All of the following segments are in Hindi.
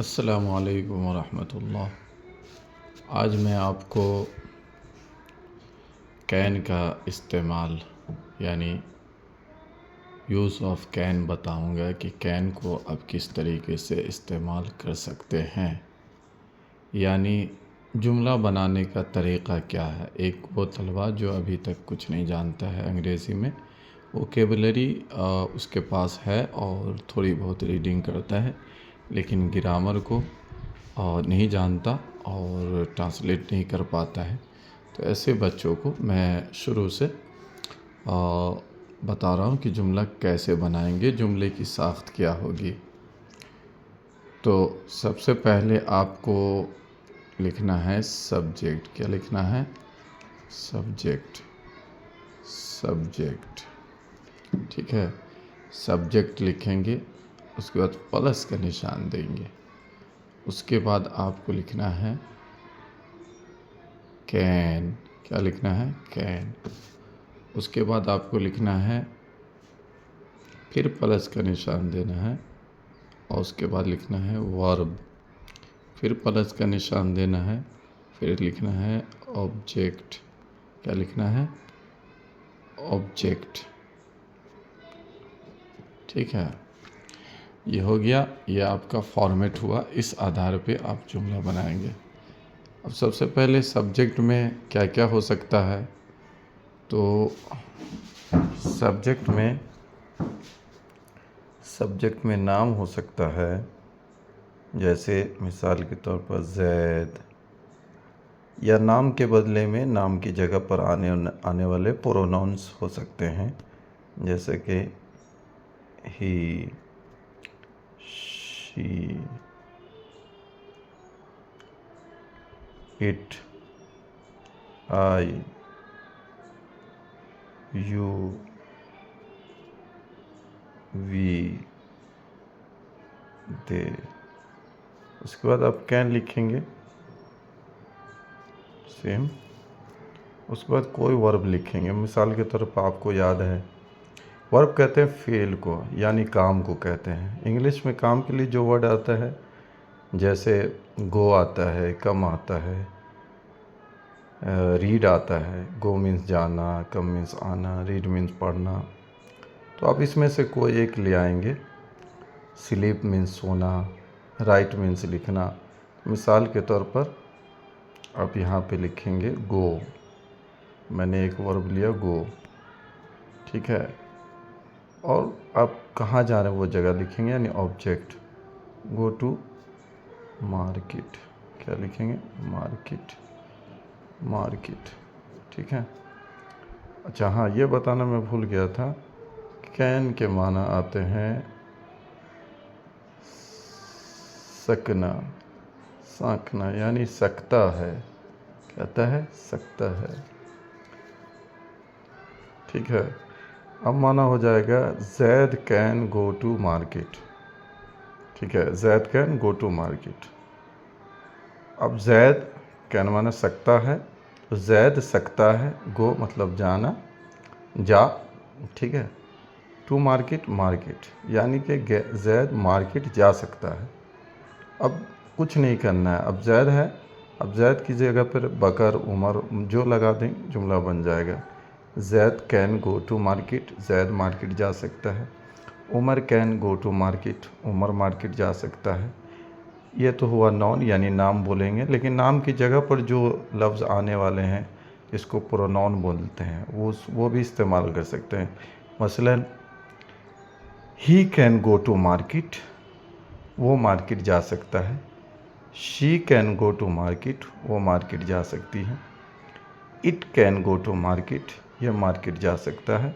अस्सलामुअलैकुम वरहमतुल्लाह। आज मैं आपको कैन का इस्तेमाल यानी यूज़ ऑफ कैन बताऊंगा कि कैन को अब किस तरीके से इस्तेमाल कर सकते हैं, यानी जुमला बनाने का तरीक़ा क्या है। एक वो तलबा जो अभी तक कुछ नहीं जानता है अंग्रेज़ी में, वोकेबलरी उसके पास है और थोड़ी बहुत रीडिंग करता है, लेकिन ग्रामर को नहीं जानता और ट्रांसलेट नहीं कर पाता है। तो ऐसे बच्चों को मैं शुरू से बता रहा हूँ कि जुमला कैसे बनाएंगे, जुमले की साख्त क्या होगी। तो सबसे पहले आपको लिखना है सब्जेक्ट। क्या लिखना है? सब्जेक्ट। सब्जेक्ट, ठीक है। सब्जेक्ट लिखेंगे, उसके बाद प्लस का निशान देंगे। उसके बाद आपको लिखना है कैन। क्या लिखना है? कैन। उसके बाद आपको लिखना है, फिर प्लस का निशान देना है और उसके बाद लिखना है वर्ब। फिर प्लस का निशान देना है, फिर लिखना है ऑब्जेक्ट। क्या लिखना है? ऑब्जेक्ट, ठीक है। ये हो गया, ये आपका फॉर्मेट हुआ। इस आधार पे आप जुमला बनाएंगे। अब सबसे पहले सब्जेक्ट में क्या क्या हो सकता है, तो सब्जेक्ट में नाम हो सकता है, जैसे मिसाल के तौर पर ज़ैद, या नाम के बदले में नाम की जगह पर आने वाले प्रोनाउंस हो सकते हैं, जैसे कि he, she, it, I, you, we, they. उसके बाद आप कैन लिखेंगे सेम। उसके बाद कोई वर्ब लिखेंगे। मिसाल के तौर पर आपको याद है, वर्ब कहते हैं फेल को, यानी काम को कहते हैं। इंग्लिश में काम के लिए जो वर्ड आता है, जैसे गो आता है, कम आता है, रीड आता है। गो मीन्स जाना, कम मीन्स आना, रीड मीन्स पढ़ना। तो आप इसमें से कोई एक ले आएंगे। स्लीप मीन्स सोना, राइट मीन्स लिखना। मिसाल के तौर पर आप यहाँ पे लिखेंगे गो। मैंने एक वर्ब लिया गो, ठीक है। और आप कहाँ जा रहे हैं वो जगह लिखेंगे, यानी ऑब्जेक्ट। Go to market. क्या लिखेंगे? मार्केट, मार्केट, ठीक है। अच्छा हाँ, ये बताना मैं भूल गया था, कैन के माना आते हैं सकना, साकना, यानी सकता है। कहता है सकता है, ठीक है। अब माना हो जाएगा Zaid can go to market, ठीक है। ज़ैद कैन गो टू मार्केट। अब ज़ैद कैन माना सकता है, तो ज़ैद सकता है, गो मतलब जाना, जा, ठीक है। टू मार्केट, मार्केट, यानी कि ज़ैद मार्केट जा सकता है। अब कुछ नहीं करना है। अब ज़ैद है, अब ज़ैद की जगह पर बकर, उमर जो लगा दें, जुमला बन जाएगा। Zaid can go to market, Zaid market जा सकता है। Umar can go to market, Umar market जा सकता है। ये तो हुआ नॉन, यानी नाम बोलेंगे। लेकिन नाम की जगह पर जो लफ्ज़ आने वाले हैं, इसको प्रोनाउन बोलते हैं, वो भी इस्तेमाल कर सकते हैं। मसलन he can go to market, वो मार्केट जा सकता है। She can go to market, वो मार्केट जा सकती है। It can go to market, यह मार्केट जा सकता है।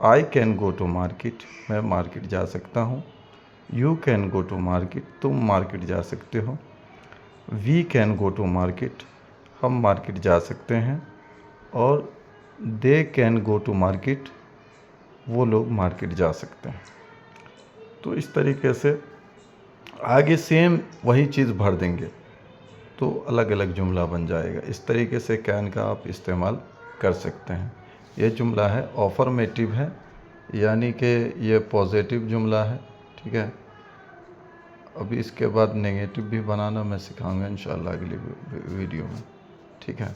I can go to market, मैं मार्केट जा सकता हूँ। You can go to market, तुम मार्केट जा सकते हो। We can go to market, हम मार्केट जा सकते हैं। और they can go to market, वो लोग मार्केट जा सकते हैं। तो इस तरीके से आगे सेम वही चीज़ भर देंगे, तो अलग अलग जुमला बन जाएगा। इस तरीके से कैन का आप इस्तेमाल कर सकते हैं। ये जुमला है ऑफर्मेटिव है, यानी कि ये पॉजिटिव जुमला है, ठीक है। अभी इसके बाद नेगेटिव भी बनाना मैं सिखाऊंगा इंशाल्लाह अगली वीडियो में, ठीक है।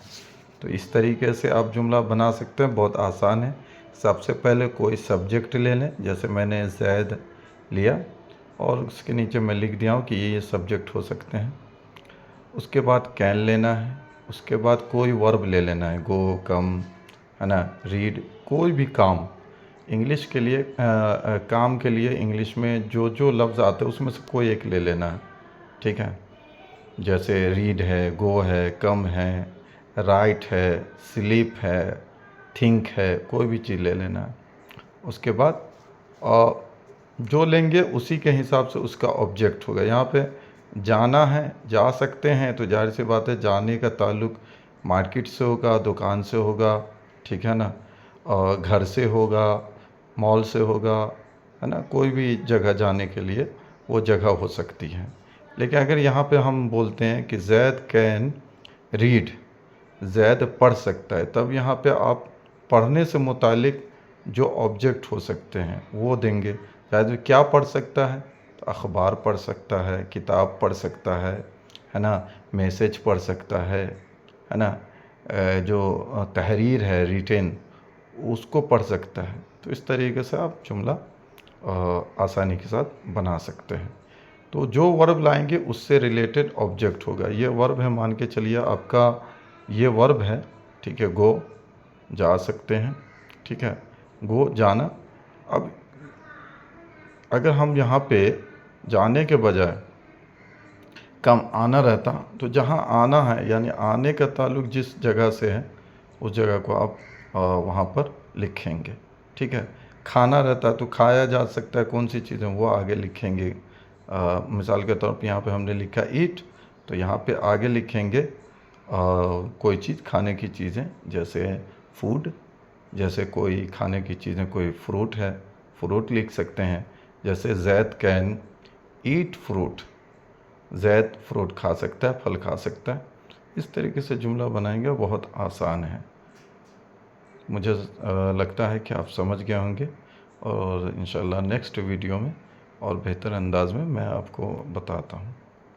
तो इस तरीके से आप जुमला बना सकते हैं, बहुत आसान है। सबसे पहले कोई सब्जेक्ट ले लें, जैसे मैंने ज़ैद लिया और उसके नीचे मैं लिख दिया हूँ कि ये सब्जेक्ट हो सकते हैं। उसके बाद कैन लेना है, उसके बाद कोई वर्ब ले लेना है, गो, कम, है ना, रीड, कोई भी काम इंग्लिश के लिए काम के लिए इंग्लिश में जो जो लफ्ज़ आते हैं उसमें से कोई एक ले लेना है, ठीक है। जैसे रीड है, गो है, कम है, राइट है, स्लीप है, थिंक है, कोई भी चीज़ ले लेना है। उसके बाद जो लेंगे उसी के हिसाब से उसका ऑब्जेक्ट होगा। यहाँ पे जाना है, जा सकते हैं, तो जाहिर सी बात है जाने का ताल्लुक मार्केट से होगा, दुकान से होगा, ठीक है ना, और घर से होगा, मॉल से होगा, है ना, कोई भी जगह जाने के लिए वो जगह हो सकती है। लेकिन अगर यहाँ पे हम बोलते हैं कि ज़ैद कैन रीड, ज़ैद पढ़ सकता है, तब यहाँ पे आप पढ़ने से मुतालिक जो ऑब्जेक्ट हो सकते हैं वो देंगे। ज़ैद क्या पढ़ सकता है, तो अखबार पढ़ सकता है, किताब पढ़ सकता है ना, मैसेज पढ़ सकता है ना, जो तहरीर है रिटेन उसको पढ़ सकता है। तो इस तरीके से आप जुमला आसानी के साथ बना सकते हैं। तो जो वर्ब लाएंगे उससे रिलेटेड ऑब्जेक्ट होगा। ये वर्ब है, मान के चलिए आपका ये वर्ब है, ठीक है, गो, जा सकते हैं, ठीक है, गो, जाना। अब अगर हम यहाँ पे जाने के बजाय कम आना रहता, तो जहाँ आना है यानी आने का ताल्लुक जिस जगह से है उस जगह को आप वहाँ पर लिखेंगे, ठीक है। खाना रहता तो खाया जा सकता है, कौन सी चीज़ें वो आगे लिखेंगे। मिसाल के तौर पे यहाँ पे हमने लिखा ईट, तो यहाँ पे आगे लिखेंगे कोई चीज़, खाने की चीज़ें, जैसे फूड, जैसे कोई खाने की चीज़ें, कोई फ्रूट है, फ्रूट लिख सकते हैं। जैसे Zaid can eat fruit, Zaid fruit खा सकता है, फल खा सकता है। इस तरीके से जुमला बनाएंगे, बहुत आसान है। मुझे लगता है कि आप समझ गए होंगे, और इंशाल्लाह नेक्स्ट वीडियो में और बेहतर अंदाज में मैं आपको बताता हूँ।